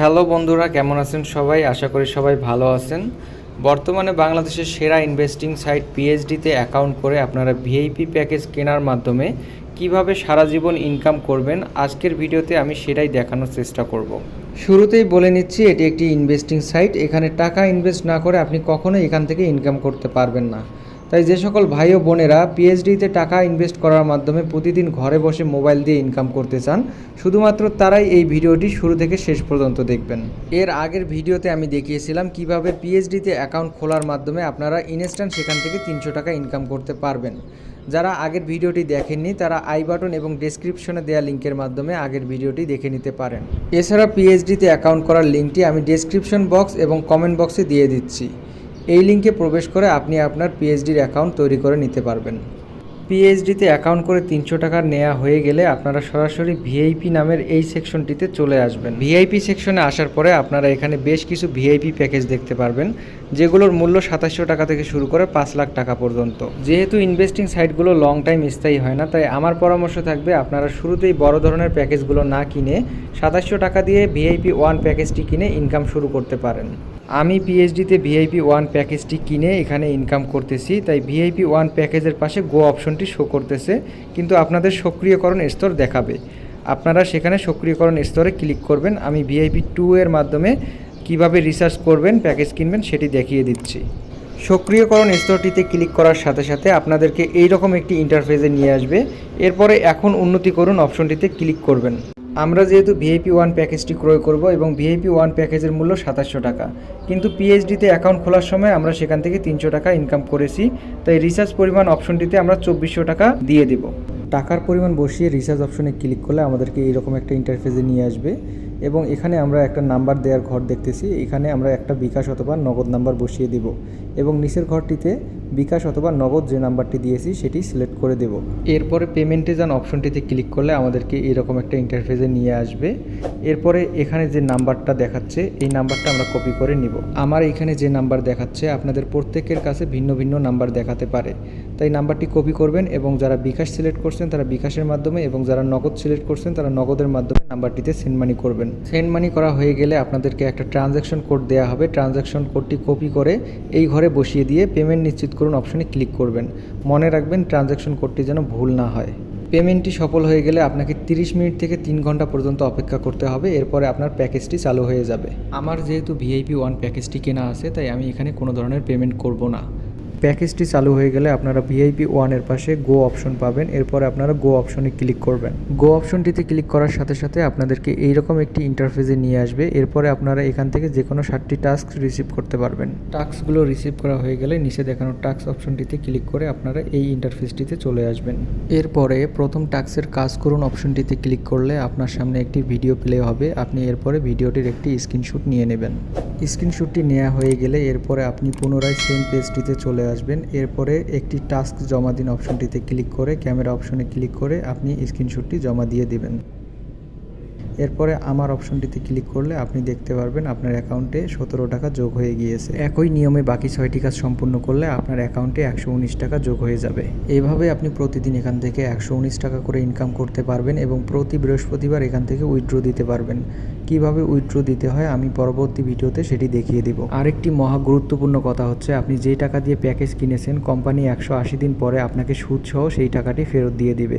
Hello বন্ধুরা, কেমন আছেন সবাই? আশা করি সবাই ভালো আছেন। বর্তমানে বাংলাদেশের সেরা ইনভেস্টিং সাইট পিএইচডিতে অ্যাকাউন্ট করে আপনারা ভিআইপি প্যাকেজ কেনার মাধ্যমে কিভাবে সারা জীবন ইনকাম করবেন, আজকের ভিডিওতে আমি সেটাই দেখানোর চেষ্টা করব। শুরুতেই বলে নিচ্ছি, এটি একটি ইনভেস্টিং সাইট। এখানে টাকা ইনভেস্ট না করে আপনি কখনোই এখান থেকে ইনকাম করতে পারবেন না। তাই যে সকল ভাই ও বোনেরা পিএইচডিতে টাকা ইনভেস্ট করার মাধ্যমে প্রতিদিন ঘরে বসে মোবাইল দিয়ে ইনকাম করতে চান, শুধুমাত্র তারাই এই ভিডিওটি শুরু থেকে শেষ পর্যন্ত দেখবেন। এর আগের ভিডিওতে আমি দেখিয়েছিলাম কিভাবে পিএইচডিতে অ্যাকাউন্ট খোলার মাধ্যমে আপনারা ইনস্ট্যান্ট সেখান থেকে 300 টাকা ইনকাম করতে পারবেন। যারা আগের ভিডিওটি দেখেননি তারা আই বাটন এবং ডেসক্রিপশনে দেওয়া লিঙ্কের মাধ্যমে আগের ভিডিওটি দেখে নিতে পারেন। এছাড়া পিএইচডিতে অ্যাকাউন্ট করার লিঙ্কটি আমি ডেসক্রিপশন বক্স এবং কমেন্ট বক্সে দিয়ে দিচ্ছি। এই লিঙ্কে প্রবেশ করে আপনি আপনার পিএইচডির অ্যাকাউন্ট তৈরি করে নিতে পারবেন। পিএইচডিতে অ্যাকাউন্ট করে 300 টাকা নেওয়া হয়ে গেলে আপনারা সরাসরি ভিআইপি নামের এই সেকশনটিতে চলে আসবেন। ভিআইপি সেকশনে আসার পরে আপনারা এখানে বেশ কিছু ভিআইপি প্যাকেজ দেখতে পারবেন, যেগুলোর মূল্য 2700 টাকা থেকে শুরু করে 5 লাখ টাকা পর্যন্ত। যেহেতু ইনভেস্টিং সাইটগুলো লং টাইম স্থায়ী হয় না, তাই আমার পরামর্শ থাকবে আপনারা শুরুতেই বড় ধরনের প্যাকেজগুলো না কিনে 2700 টাকা দিয়ে ভিআইপি 1 প্যাকেজটি কিনে ইনকাম শুরু করতে পারেন। আমি পিএইচডিতে ভিআইপি 1 প্যাকেজটি কিনে এখানে ইনকাম করতেছি, তাই ভিআইপি 1 প্যাকেজের পাশে গো অপশনটি শো করতেছে, কিন্তু আপনাদের সক্রিয়করণ স্তর দেখাবে। আপনারা সেখানে সক্রিয়করণ স্তরে ক্লিক করবেন। আমি ভিআইপি 2 এর মাধ্যমে কিভাবে রিসার্চ করবেন, প্যাকেজ কিনবেন সেটি দেখিয়ে দিচ্ছি। সক্রিয়করণ স্তরটিতে ক্লিক করার সাথে সাথে আপনাদেরকে এইরকম একটি ইন্টারফেসে নিয়ে আসবে। এরপরে এখন উন্নতি করুন অপশনটিতে ক্লিক করবেন। আমরা যেহেতু ভিআইপি 1 প্যাকেজটি ক্রয় করব এবং ভিআইপি 1 প্যাকেজের মূল্য 2700 টাকা, কিন্তু পিএইচডিতে অ্যাকাউন্ট খোলার সময় আমরা সেখান থেকে 300 টাকা ইনকাম করেছি, তাই রিচার্জ পরিমাণ অপশনটিতে আমরা 2400 টাকা দিয়ে দেব। টাকার পরিমাণ বসিয়ে রিচার্জ অপশনে ক্লিক করলে আমাদেরকে এইরকম একটা ইন্টারফেসে নিয়ে আসবে এবং এখানে আমরা একটা নাম্বার দেওয়ার ঘর দেখতেছি। এখানে আমরা একটা বিকাশ অথবা নগদ নাম্বার বসিয়ে দিব এবং নিচের ঘরটিতে বিকাশ অথবা নগদ যে নাম্বারটি দিয়েছি সেটি সিলেক্ট করে দেব। এরপরে পেমেন্টে যান অপশনটিতে ক্লিক করলে আমাদেরকে এরকম একটা ইন্টারফেসে নিয়ে আসবে। এরপরে এখানে যে নাম্বারটা দেখাচ্ছে এই নাম্বারটা আমরা কপি করে নিব। আমার এখানে যে নাম্বার দেখাচ্ছে আপনাদের প্রত্যেকের কাছে ভিন্ন ভিন্ন নাম্বার দেখাতে পারে, তাই নাম্বারটি কপি করবেন এবং যারা বিকাশ সিলেক্ট করছেন তারা বিকাশের মাধ্যমে এবং যারা নগদ সিলেক্ট করছেন তারা নগদের মাধ্যমে নাম্বারটিতে সেন্ড মানি করবেন। সেন্ড মানি করা হয়ে গেলে আপনাদেরকে একটা ট্রানজ্যাকশন কোড দেওয়া হবে। ট্রানজ্যাকশন কোডটি কপি করে এই ঘরে বসিয়ে দিয়ে পেমেন্ট নিশ্চিত করুন অপশনে ক্লিক করবেন। মনে রাখবেন ট্রানজ্যাকশন কোডটি যেন ভুল না হয়। পেমেন্টটি সফল হয়ে গেলে আপনাকে 30 মিনিট থেকে 3 ঘন্টা পর্যন্ত অপেক্ষা করতে হবে। এরপরে আপনার প্যাকেজটি চালু হয়ে যাবে। আমার যেহেতু ভিআইপি 1 প্যাকেজটি কেনা আছে, তাই আমি এখানে কোনো ধরনের পেমেন্ট করব না। প্যাকেজটি চালু হয়ে গেলে আপনারা ভিআইপি 1 এর পাশে গো অপশন পাবেন। এরপরে আপনারা গো অপশনে ক্লিক করবেন। গো অপশনটিতে ক্লিক করার সাথে সাথে আপনাদেরকে এইরকম একটি ইন্টারফেসে নিয়ে আসবে। এরপরে আপনারা এখান থেকে যে কোনো 7টি টাস্ক রিসিভ করতে পারবেন। টাস্কগুলো রিসিভ করা হয়ে গেলে নিচে দেখানো টাস্ক অপশনটিতে ক্লিক করে আপনারা এই ইন্টারফেসটিতে চলে আসবেন। এরপরে প্রথম টাস্কের কাজ করুন অপশনটিতে ক্লিক করলে আপনার সামনে একটি ভিডিও প্লে হবে। আপনি এরপরে ভিডিওটির একটি স্ক্রিনশট নিয়ে নেবেন। স্ক্রিনশটটি নেওয়া হয়ে গেলে এরপরে আপনি পুনরায় সেম পেজটিতে চলে আসবেন। এরপরে একটি টাস্ক জমা দিন অপশনটিতে ক্লিক করে ক্যামেরা অপশনে ক্লিক করে আপনি স্ক্রিনশটটি জমা দিয়ে দিবেন। এরপরে আমার অপশনটিতে ক্লিক করলে আপনি দেখতে পারবেন আপনার অ্যাকাউন্টে 17 টাকা যোগ হয়ে গিয়েছে। একই নিয়মে বাকি 6টি কাজ সম্পূর্ণ করলে আপনার অ্যাকাউন্টে 119 টাকা যোগ হয়ে যাবে। এইভাবে আপনি প্রতিদিন এখান থেকে 119 টাকা করে ইনকাম করতে পারবেন এবং প্রতি বৃহস্পতিবার এখান থেকে উইথড্র দিতে পারবেন। কিভাবে উইথড্র দিতে হয় আমি পরবর্তী ভিডিওতে সেটি দেখিয়ে দিব। আরেকটি মহা গুরুত্বপূর্ণ কথা হচ্ছে, আপনি যেই টাকা দিয়ে প্যাকেজ কিনেছেন কোম্পানি 180 দিন পরে আপনাকে সুদ সহ সেই টাকাটি ফেরত দিয়ে দিবে।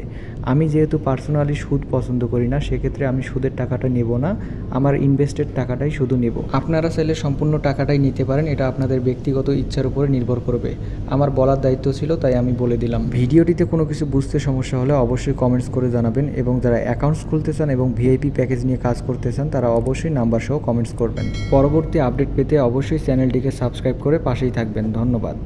আমি যেহেতু পার্সোনালি সুদ পছন্দ করি না, সেক্ষেত্রে আমি সুদের টাকাটা নেব না, আমার ইনভেস্টেড টাকাটাই শুধু নেব। আপনারা চাইলে সম্পূর্ণ টাকাটাই নিতে পারেন, এটা আপনাদের ব্যক্তিগত ইচ্ছার উপরে নির্ভর করবে। আমার বলার দায়িত্ব ছিল তাই আমি বলে দিলাম। ভিডিওটিতে কোনো কিছু বুঝতে সমস্যা হলে অবশ্যই কমেন্টস করে জানাবেন এবং যারা অ্যাকাউন্টস খুলতে চান এবং ভিআইপি প্যাকেজ নিয়ে কাজ করতে চান তারা অবশ্যই নাম্বার সহ কমেন্টস করবেন। পরবর্তী আপডেট পেতে অবশ্যই চ্যানেলটিকে সাবস্ক্রাইব করে পাশেই থাকবেন। ধন্যবাদ।